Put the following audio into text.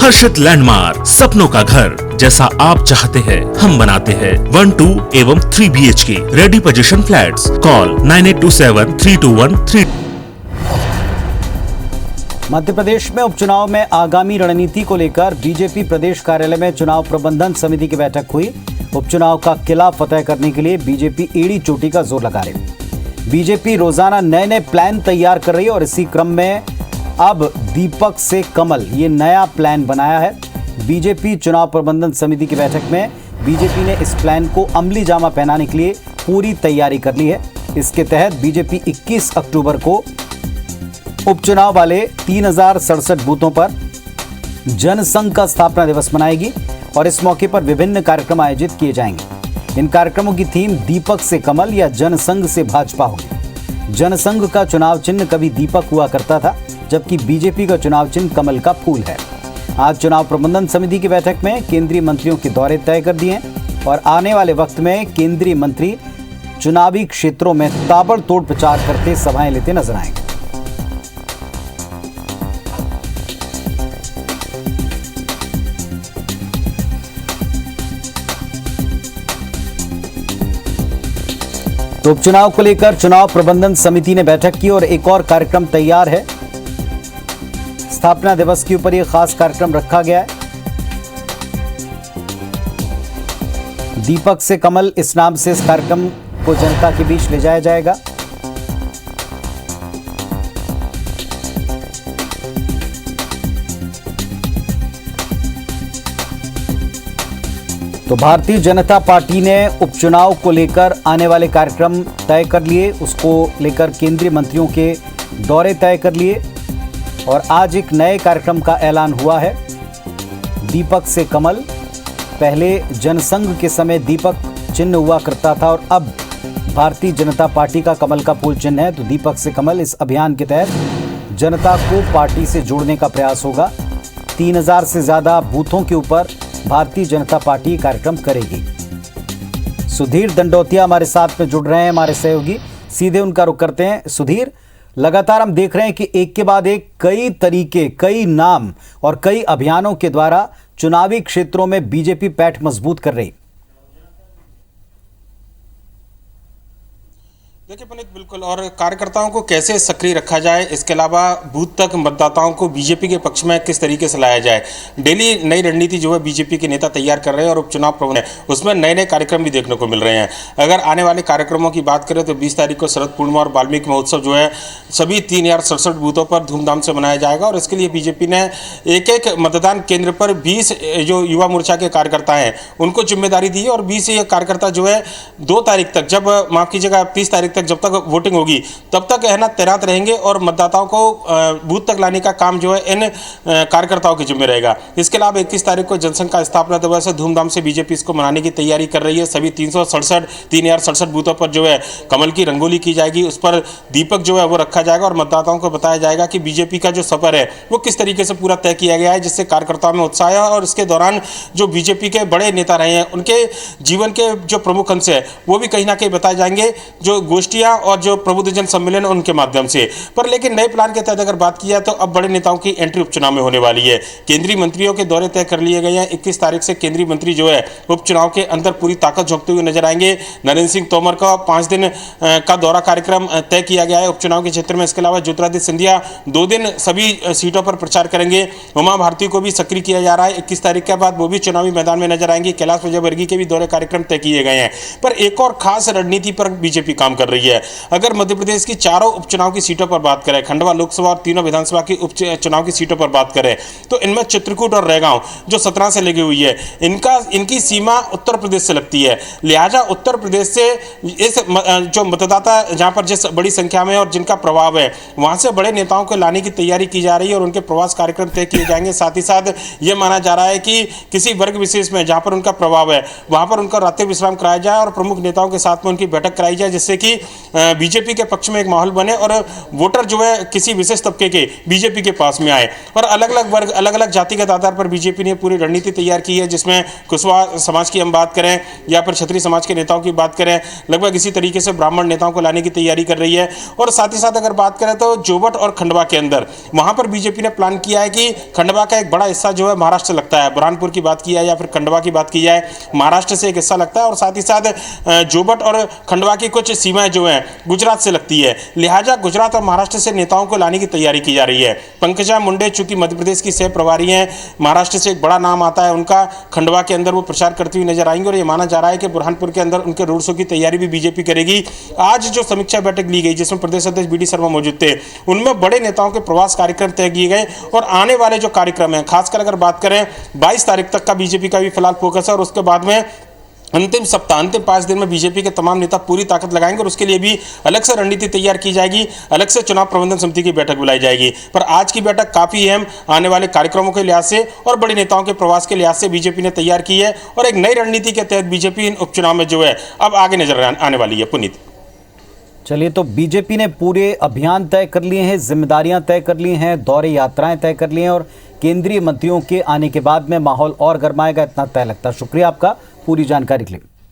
हर्षित landmark, सपनों का घर जैसा आप चाहते हैं हम बनाते हैं। 1, 2 एवं 3 BHK ready position flats. Call 98273213। Madhya Pradesh में उपचुनाव में आगामी रणनीति को लेकर बीजेपी प्रदेश कार्यालय में चुनाव प्रबंधन समिति की बैठक हुई। उपचुनाव का किला फतेह करने के लिए बीजेपी एड़ी चोटी का जोर लगा रही। बीजेपी रोजाना नए नए प्लान तैयार कर रही है और इसी क्रम में अब दीपक से कमल ये नया प्लान बनाया है। बीजेपी चुनाव प्रबंधन समिति की बैठक में बीजेपी ने इस प्लान को अमली जामा पहनाने के लिए पूरी तैयारी कर ली है। इसके तहत बीजेपी 21 अक्टूबर को उपचुनाव वाले 3067 बूथों पर जनसंघ का स्थापना दिवस मनाएगी और इस मौके पर विभिन्न कार्यक्रम आयोजित किए जाएंगे। इन कार्यक्रमों की थीम दीपक से कमल या जनसंघ से भाजपा होगी। जनसंघ का चुनाव चिन्ह कभी दीपक हुआ करता था, जबकि बीजेपी का चुनाव चिन्ह कमल का फूल है। आज चुनाव प्रबंधन समिति की बैठक में केंद्रीय मंत्रियों के दौरे तय कर दिए और आने वाले वक्त में केंद्रीय मंत्री चुनावी क्षेत्रों में ताबड़तोड़ प्रचार करते सभाएं लेते नजर आएंगे। तो उपचुनाव को लेकर चुनाव प्रबंधन समिति ने बैठक की और एक और कार्यक्रम तैयार है। स्थापना दिवस के ऊपर यह खास कार्यक्रम रखा गया है। दीपक से कमल इस नाम से इस कार्यक्रम को जनता के बीच ले जाया जाएगा। तो भारतीय जनता पार्टी ने उपचुनाव को लेकर आने वाले कार्यक्रम तय कर लिए, उसको लेकर केंद्रीय मंत्रियों के दौरे तय कर लिए और आज एक नए कार्यक्रम का ऐलान हुआ है। दीपक से कमल, पहले जनसंघ के समय दीपक चिन्ह हुआ करता था और अब भारतीय जनता पार्टी का कमल का फूल चिन्ह है। तो दीपक से कमल इस अभियान के तहत जनता को पार्टी से जोड़ने का प्रयास होगा। 3000 से ज्यादा बूथों के ऊपर भारतीय जनता पार्टी कार्यक्रम करेगी। सुधीर दंडोतिया हमारे साथ में जुड़ रहे हैं, हमारे सहयोगी, सीधे उनका रुख करते हैं। सुधीर, लगातार हम देख रहे हैं कि एक के बाद एक कई तरीके, कई नाम और कई अभियानों के द्वारा चुनावी क्षेत्रों में बीजेपी पैठ मजबूत कर रही। देखिए पुनीत, बिल्कुल, और कार्यकर्ताओं को कैसे सक्रिय रखा जाए, इसके अलावा बूथ तक मतदाताओं को बीजेपी के पक्ष में किस तरीके से लाया जाए, डेली नई रणनीति जो है बीजेपी के नेता तैयार कर रहे हैं और उपचुनाव प्रबंधन उसमें नए नए कार्यक्रम भी देखने को मिल रहे हैं। अगर आने वाले कार्यक्रमों की बात करें तो 20 तारीख को शरद पूर्णिमा और वाल्मीकि महोत्सव जो है सभी 3067 बूथों पर धूमधाम से मनाया जाएगा और इसके लिए बीजेपी ने एक एक मतदान केंद्र पर 20 जो युवा मोर्चा के कार्यकर्ता हैं उनको जिम्मेदारी दी है और 20 ये कार्यकर्ता जो है 2 तारीख तक, जब माफ कीजिएगा 30 तारीख तक जब तक वोटिंग होगी तब तक है ना तैनात रहेंगे और मतदाताओं को बूथ तक लाने का काम जो है इन कार्यकर्ताओं के जिम्मे रहेगा। इसके अलावा 21 तारीख को जनसंघ का स्थापना दिवस है, धूमधाम से बीजेपी इसको मनाने की तैयारी कर रही है। सभी 3067 बूथों पर जो है कमल की रंगोली की जाएगी, उस पर दीपक जो है वो रखा जाएगा और मतदाताओं को बताया जाएगा कि बीजेपी का जो सफर है वो किस तरीके से पूरा तय किया गया है, जिससे कार्यकर्ताओं में उत्साह है और इसके दौरान जो बीजेपी के बड़े नेता रहे हैं उनके जीवन के जो प्रमुख अंश है वो भी कहीं ना कहीं बताए जाएंगे, जो गोष्ठियां और जो प्रबुद्धजन सम्मेलन उनके माध्यम से। पर लेकिन नए प्लान के तहत अगर बात की जाए तो अब बड़े नेताओं की एंट्री उपचुनाव में होने वाली है। केंद्रीय मंत्रियों के दौरे तय कर लिए गए हैं। 21 तारीख से केंद्रीय मंत्री जो है उपचुनाव के अंदर पूरी ताकत झोंकते हुए नजर आएंगे। नरेंद्र सिंह तोमर का 5 दिन का दौरा कार्यक्रम तय किया गया है उपचुनाव के क्षेत्र में। इसके अलावा ज्योतिरादित्य सिंधिया 2 दिन सभी सीटों पर प्रचार करेंगे। उमा भारती को भी सक्रिय किया जा रहा है। 21 तारीख के बाद वो भी चुनावी मैदान में नजर आएंगे। कैलाश विजयवर्गीय के भी दौरे कार्यक्रम तय किए गए हैं। पर एक और खास रणनीति पर बीजेपी काम कर रही है। अगर मध्य प्रदेश की चारों उपचुनाव की सीटों पर बात करें, खंडवा लोकसभा और तीनों विधानसभा की उपचुनाव की सीटों पर बात करें, तो इनमें चित्रकूट और रैगांव जो 17 से लगी हुई है, इनकी सीमा उत्तर प्रदेश से लगती है। लिहाजा उत्तर प्रदेश से इस जो मतदाता जहां पर जिस बड़ी संख्या में और जिनका प्रभाव है वहां से बड़े नेताओं को लाने की तैयारी की जा रही है और उनके प्रवास कार्यक्रम तय किए जाएंगे। साथ ही साथ ये माना जा रहा है कि किसी वर्ग विशेष में जहां पर उनका प्रभाव है वहां पर उनका रात्रि विश्राम कराया जाए और प्रमुख नेताओं के साथ में उनकी बैठक कराई जाए, जिससे कि बीजेपी के पक्ष में एक माहौल बने और वोटर जो है किसी विशेष तबके के बीजेपी के पास में आए। और अलग अलग वर्ग, अलग अलग जातिगत आधार पर बीजेपी ने पूरी रणनीति तैयार की है, जिसमें कुशवाहा समाज की हम बात करें या फिर क्षत्रिय समाज के नेताओं की बात करें, लगभग इसी तरीके से ब्राह्मण नेताओं को लाने की तैयारी कर रही है। और साथ ही साथ अगर बात करें तो जोबट और खंडवा के अंदर वहां पर बीजेपी ने प्लान किया है कि खंडवा का एक बड़ा हिस्सा जो है महाराष्ट्र से लगता है, बुरहानपुर की बात की जाए या फिर खंडवा की बात की जाए, महाराष्ट्र से एक हिस्सा लगता है। और साथ ही साथ जोबट और खंडवा की कुछ सीमाएं जो है गुजरात से लगती है, लिहाजा गुजरात और महाराष्ट्र से नेताओं को लाने की तैयारी की जा रही है। पंकजा मुंडे चूंकि मध्य प्रदेश की सह प्रभारी हैं, महाराष्ट्र से एक बड़ा नाम आता है उनका, खंडवा के अंदर वो प्रचार करती हुई नजर आएंगे और ये माना जा रहा है कि बुरहानपुर के अंदर उनके रोड शो की तैयारी भी बीजेपी करेगी। आज जो समीक्षा बैठक ली गई जिसमें प्रदेश अध्यक्ष बीडी शर्मा मौजूद थे, उनमें बड़े नेताओं के प्रवास कार्यक्रम तय किए गए और आने वाले जो कार्यक्रम है, खासकर अगर बात करें 22 तारीख तक का बीजेपी का भी फिलहाल फोकस है और उसके बाद में अंतिम सप्ताह, अंतिम 5 दिन में बीजेपी के तमाम नेता पूरी ताकत लगाएंगे और उसके लिए भी अलग से रणनीति तैयार की जाएगी, अलग से चुनाव प्रबंधन समिति की बैठक बुलाई जाएगी। पर आज की बैठक काफी अहम आने वाले कार्यक्रमों के लिहाज से और बड़े नेताओं के प्रवास के लिहाज से बीजेपी ने तैयार की है और एक नई रणनीति के तहत बीजेपी इन उपचुनाव में जो है अब आगे नजर आने वाली है। पुनीत, चलिए, तो बीजेपी ने पूरे अभियान तय कर लिए हैं, जिम्मेदारियां तय कर ली हैं, दौरे यात्राएं तय कर ली हैं और केंद्रीय मंत्रियों के आने के बाद में माहौल और गर्माएगा, इतना तय लगता है। शुक्रिया आपका पूरी जानकारी के लिए।